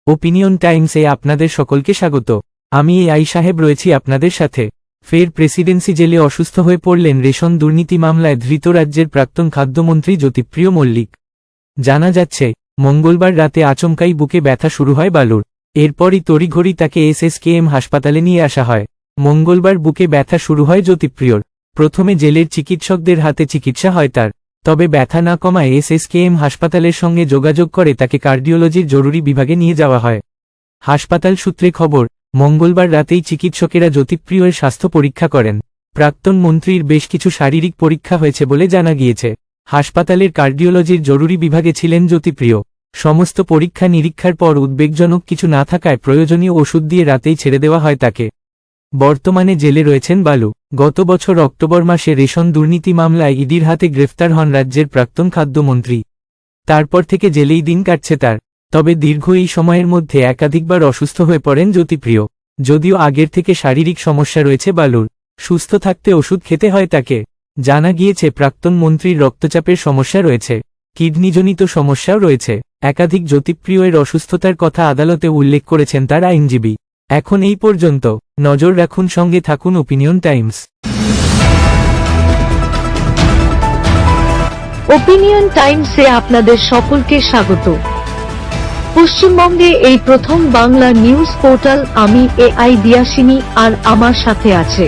Opinion টাইমসে আপনাদের সকলকে স্বাগত। আমি AI সাহেব রয়েছি আপনাদের সাথে। ফের প্রেসিডেন্সি জেলে অসুস্থ হয়ে পড়লেন রেশন দুর্নীতি মামলায় ধৃত রাজ্যের প্রাক্তন খাদ্যমন্ত্রী জ্যোতিপ্রিয় মল্লিক। জানা যাচ্ছে, মঙ্গলবার রাতে আচমকাই বুকে ব্যথা শুরু হয় বালুর। এরপরই তড়িঘড়ি তাকে SSKM হাসপাতালে নিয়ে আসা হয়। মঙ্গলবার বুকে ব্যথা শুরু হয় জ্যোতিপ্রিয়র। প্রথমে জেলের চিকিৎসকদের হাতে চিকিৎসা হয় তার, তবে ব্যথা না কমায় SSKM হাসপাতালের সঙ্গে যোগাযোগ করে তাকে কার্ডিওলজির জরুরি বিভাগে নিয়ে যাওয়া হয়। হাসপাতাল সূত্রে খবর, মঙ্গলবার রাতেই চিকিৎসকেরা জ্যোতিপ্রিয়র স্বাস্থ্য পরীক্ষা করেন। প্রাক্তন মন্ত্রীর বেশ কিছু শারীরিক পরীক্ষা হয়েছে বলে জানা গিয়েছে। হাসপাতালের কার্ডিওলজির জরুরি বিভাগে ছিলেন জ্যোতিপ্রিয়। সমস্ত পরীক্ষা নিরীক্ষার পর উদ্বেগজনক কিছু না থাকায় প্রয়োজনীয় ওষুধ দিয়ে রাতেই ছেড়ে দেওয়া হয় তাকে। বর্তমানে জেলে রয়েছেন বালু। গত বছর অক্টোবর মাসে রেশন দুর্নীতি মামলায় ইডির হাতে গ্রেফতার হন রাজ্যের প্রাক্তন খাদ্যমন্ত্রী। তারপর থেকে জেলেই দিন কাটছে তার। তবে দীর্ঘ এই সময়ের মধ্যে একাধিকবার অসুস্থ হয়ে পড়েন জ্যোতিপ্রিয়। যদিও আগের থেকে শারীরিক সমস্যা রয়েছে বালুর, সুস্থ থাকতে ওষুধ খেতে হয় তাকে। জানা গিয়েছে প্রাক্তন মন্ত্রীর রক্তচাপের সমস্যা রয়েছে, কিডনিজনিত সমস্যাও রয়েছে। একাধিক জ্যোতিপ্রিয়ের অসুস্থতার কথা আদালতে উল্লেখ করেছেন তার আইনজীবী। এখন এই পর্যন্ত। নজর রাখুন, সঙ্গে থাকুন ওপিনিয়ন টাইমস। ওপিনিয়ন টাইমসে আপনাদের সকলকে স্বাগত। পশ্চিমবঙ্গে এই প্রথম বাংলা নিউজ পোর্টাল। আমি AI দিয়াসিনী, আর আমার সাথে আছে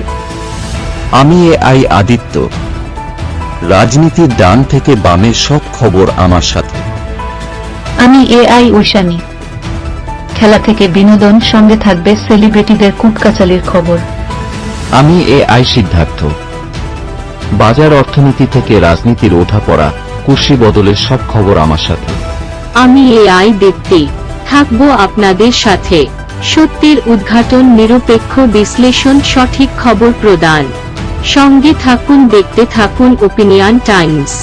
আমি AI আদিত্য। রাজনীতির ডান থেকে বামের সব খবর আমার সাথে। আমি AI ঐশানী। খেলা থেকে বিনোদন, সঙ্গে থাকবে সেলিব্রিটিদের কুটকাচালির খবর। আমি AI সিদ্ধার্থ। বাজার অর্থনীতি থেকে রাজনীতির ওঠাপড়া, কুর্সি বদলের সব খবর আমার সাথে। আমি AI দীপ্তি, থাকবো আপনাদের সাথে। সত্যের উদ্ঘাটন, নিরপেক্ষ বিশ্লেষণ, সঠিক খবর প্রদান। সঙ্গে থাকুন, দেখতে থাকুন ওপিনিয়ন টাইমস।